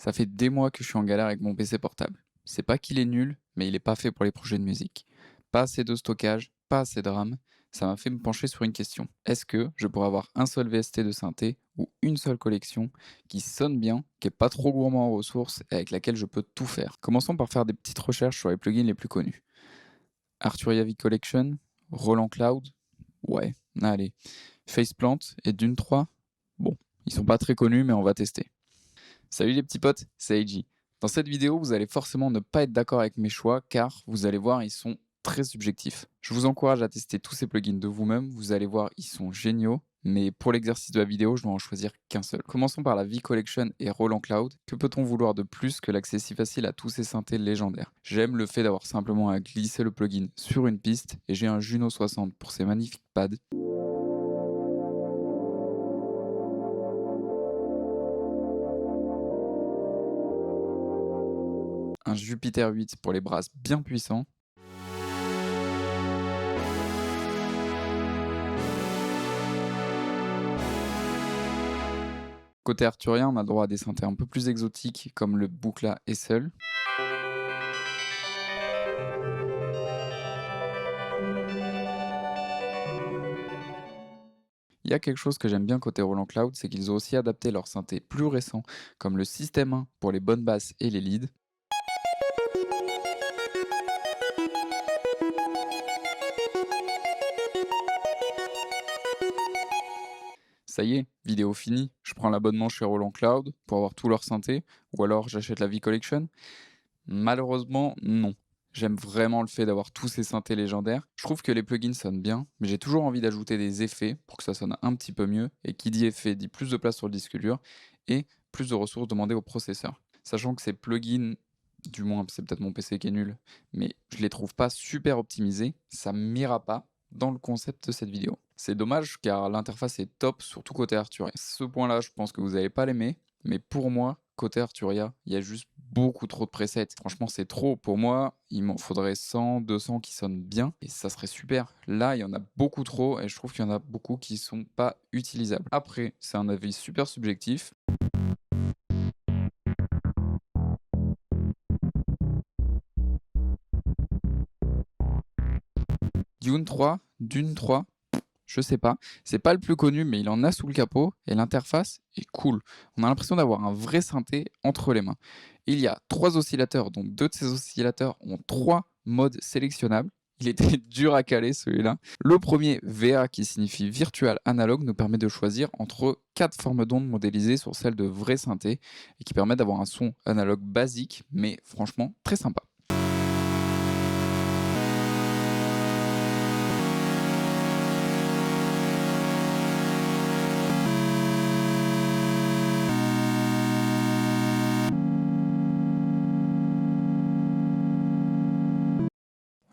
Ça fait des mois que je suis en galère avec mon PC portable. C'est pas qu'il est nul, mais il est pas fait pour les projets de musique. Pas assez de stockage, pas assez de RAM. Ça m'a fait me pencher sur une question. Est-ce que je pourrais avoir un seul VST de synthé ou une seule collection qui sonne bien, qui est pas trop gourmand en ressources et avec laquelle je peux tout faire? Commençons par faire des petites recherches sur les plugins les plus connus. Arturia V Collection, Roland Cloud, ouais, allez. Faceplant et Dune 3, bon, ils sont pas très connus mais on va tester. Salut les petits potes, c'est Eiji. Dans cette vidéo, vous allez forcément ne pas être d'accord avec mes choix car vous allez voir, ils sont très subjectifs. Je vous encourage à tester tous ces plugins de vous-même, vous allez voir, ils sont géniaux, mais pour l'exercice de la vidéo, je dois en choisir qu'un seul. Commençons par la V-Collection et Roland Cloud. Que peut-on vouloir de plus que l'accès si facile à tous ces synthés légendaires? J'aime le fait d'avoir simplement à glisser le plugin sur une piste et j'ai un Juno 60 pour ces magnifiques pads. Un Jupiter 8 pour les brasses bien puissants. Côté arthurien, on a le droit à des synthés un peu plus exotiques comme le Buchla Essel. Il y a quelque chose que j'aime bien côté Roland Cloud, c'est qu'ils ont aussi adapté leurs synthés plus récents, comme le Système 1 pour les bonnes basses et les leads. Ça y est, vidéo finie, je prends l'abonnement chez Roland Cloud pour avoir tous leurs synthés, ou alors j'achète la V-Collection. Malheureusement, non. J'aime vraiment le fait d'avoir tous ces synthés légendaires. Je trouve que les plugins sonnent bien, mais j'ai toujours envie d'ajouter des effets pour que ça sonne un petit peu mieux. Et qui dit effet dit plus de place sur le disque dur et plus de ressources demandées au processeur. Sachant que ces plugins, du moins c'est peut-être mon PC qui est nul, mais je les trouve pas super optimisés, ça m'ira pas dans le concept de cette vidéo. C'est dommage car l'interface est top, surtout côté Arturia. Ce point-là, je pense que vous n'allez pas l'aimer, mais pour moi, côté Arturia, il y a juste beaucoup trop de presets. Franchement, c'est trop. Pour moi, il m'en faudrait 100, 200 qui sonnent bien et ça serait super. Là, il y en a beaucoup trop et je trouve qu'il y en a beaucoup qui sont pas utilisables. Après, c'est un avis super subjectif. Dune 3, je sais pas. C'est pas le plus connu, mais il en a sous le capot et l'interface est cool. On a l'impression d'avoir un vrai synthé entre les mains. Il y a 3 oscillateurs, dont 2 de ces oscillateurs ont 3 modes sélectionnables. Il était dur à caler celui-là. Le premier, VA, qui signifie Virtual Analog, nous permet de choisir entre 4 formes d'ondes modélisées sur celles de vrais synthés et qui permet d'avoir un son analogue basique, mais franchement très sympa.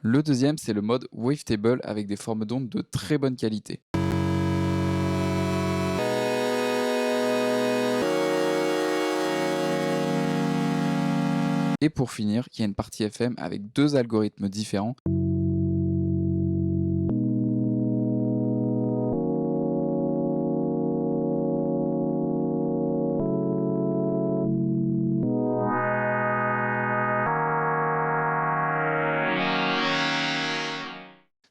Le deuxième, c'est le mode Wavetable avec des formes d'ondes de très bonne qualité. Et pour finir, il y a une partie FM avec 2 algorithmes différents.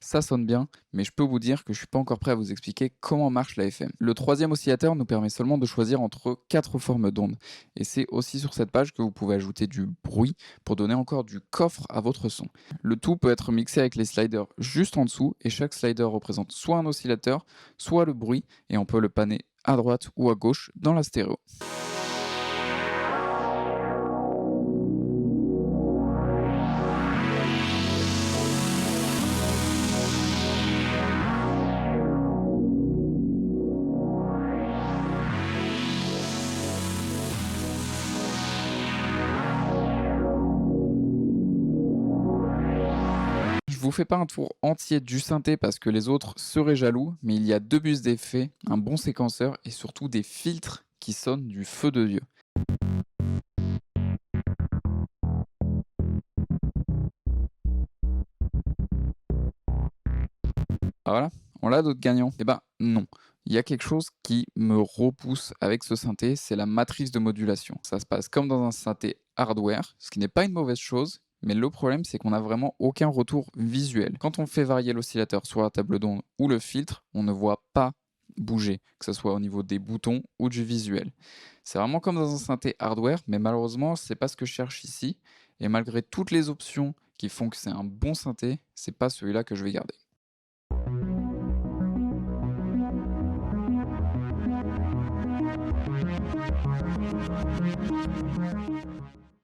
Ça sonne bien, mais je peux vous dire que je suis pas encore prêt à vous expliquer comment marche la FM. Le troisième oscillateur nous permet seulement de choisir entre 4 formes d'ondes. Et c'est aussi sur cette page que vous pouvez ajouter du bruit pour donner encore du coffre à votre son. Le tout peut être mixé avec les sliders juste en dessous et chaque slider représente soit un oscillateur, soit le bruit et on peut le panner à droite ou à gauche dans la stéréo. Je vous fais pas un tour entier du synthé parce que les autres seraient jaloux, mais il y a 2 bus d'effets, un bon séquenceur et surtout des filtres qui sonnent du feu de Dieu. Ah voilà, on l'a d'autres gagnants? Eh ben non. Il y a quelque chose qui me repousse avec ce synthé, c'est la matrice de modulation. Ça se passe comme dans un synthé hardware, ce qui n'est pas une mauvaise chose, mais le problème c'est qu'on n'a vraiment aucun retour visuel. Quand on fait varier l'oscillateur sur la table d'onde ou le filtre, on ne voit pas bouger, que ce soit au niveau des boutons ou du visuel. C'est vraiment comme dans un synthé hardware, mais malheureusement c'est pas ce que je cherche ici, et malgré toutes les options qui font que c'est un bon synthé, c'est pas celui-là que je vais garder.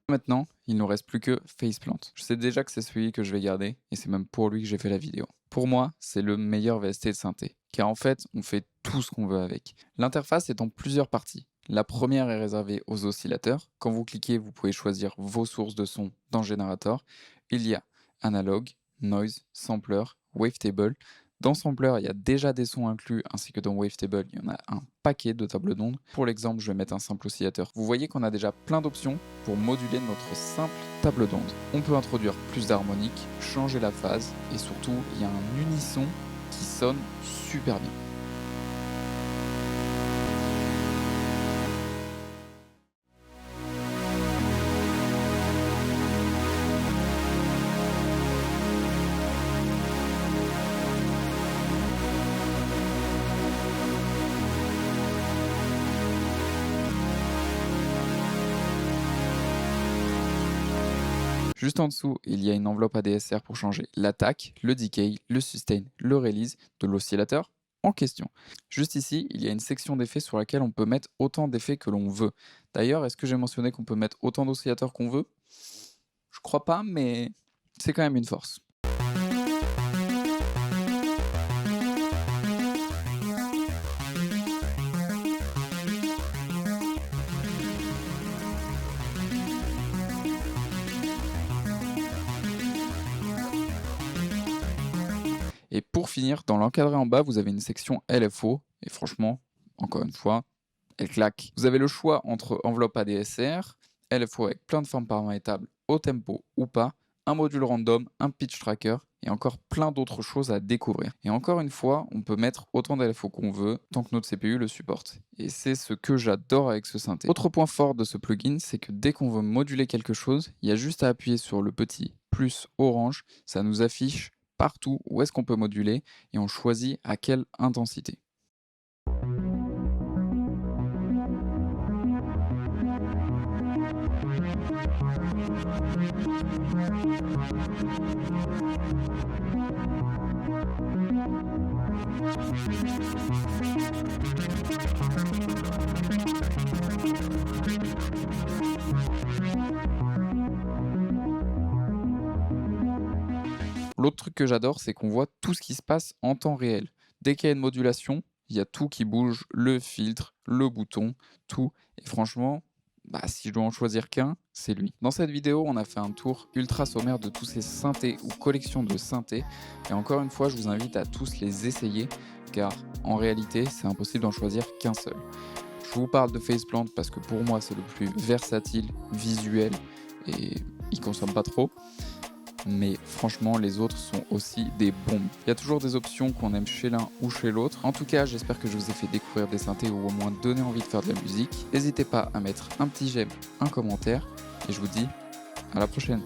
Maintenant, il nous reste plus que Faceplant. Je sais déjà que c'est celui que je vais garder, et c'est même pour lui que j'ai fait la vidéo. Pour moi, c'est le meilleur VST de synthé, car en fait, on fait tout ce qu'on veut avec. L'interface est en plusieurs parties. La première est réservée aux oscillateurs. Quand vous cliquez, vous pouvez choisir vos sources de son dans Generator. Il y a Analog, Noise, Sampler, Wavetable. Dans Sampler, il y a déjà des sons inclus, ainsi que dans Wavetable, il y en a un paquet de tables d'ondes. Pour l'exemple, je vais mettre un simple oscillateur. Vous voyez qu'on a déjà plein d'options pour moduler notre simple table d'onde. On peut introduire plus d'harmoniques, changer la phase, et surtout, il y a un unisson qui sonne super bien. Juste en dessous, il y a une enveloppe ADSR pour changer l'attaque, le decay, le sustain, le release de l'oscillateur en question. Juste ici, il y a une section d'effets sur laquelle on peut mettre autant d'effets que l'on veut. D'ailleurs, est-ce que j'ai mentionné qu'on peut mettre autant d'oscillateurs qu'on veut? Je crois pas, mais c'est quand même une force. Et pour finir, dans l'encadré en bas, vous avez une section LFO, et franchement, encore une fois, elle claque. Vous avez le choix entre enveloppe ADSR, LFO avec plein de formes paramétrables au tempo ou pas, un module random, un pitch tracker, et encore plein d'autres choses à découvrir. Et encore une fois, on peut mettre autant d'LFO qu'on veut, tant que notre CPU le supporte. Et c'est ce que j'adore avec ce synthé. Autre point fort de ce plugin, c'est que dès qu'on veut moduler quelque chose, il y a juste à appuyer sur le petit plus orange, ça nous affiche partout où est-ce qu'on peut moduler et on choisit à quelle intensité. L'autre truc que j'adore, c'est qu'on voit tout ce qui se passe en temps réel. Dès qu'il y a une modulation, il y a tout qui bouge, le filtre, le bouton, tout. Et franchement, si je dois en choisir qu'un, c'est lui. Dans cette vidéo, on a fait un tour ultra sommaire de tous ces synthés ou collections de synthés. Et encore une fois, je vous invite à tous les essayer, car en réalité, c'est impossible d'en choisir qu'un seul. Je vous parle de Faceplant parce que pour moi, c'est le plus versatile, visuel, et il consomme pas trop. Mais franchement, les autres sont aussi des bombes. Il y a toujours des options qu'on aime chez l'un ou chez l'autre. En tout cas, j'espère que je vous ai fait découvrir des synthés ou au moins donner envie de faire de la musique. N'hésitez pas à mettre un petit j'aime, un commentaire, et je vous dis à la prochaine.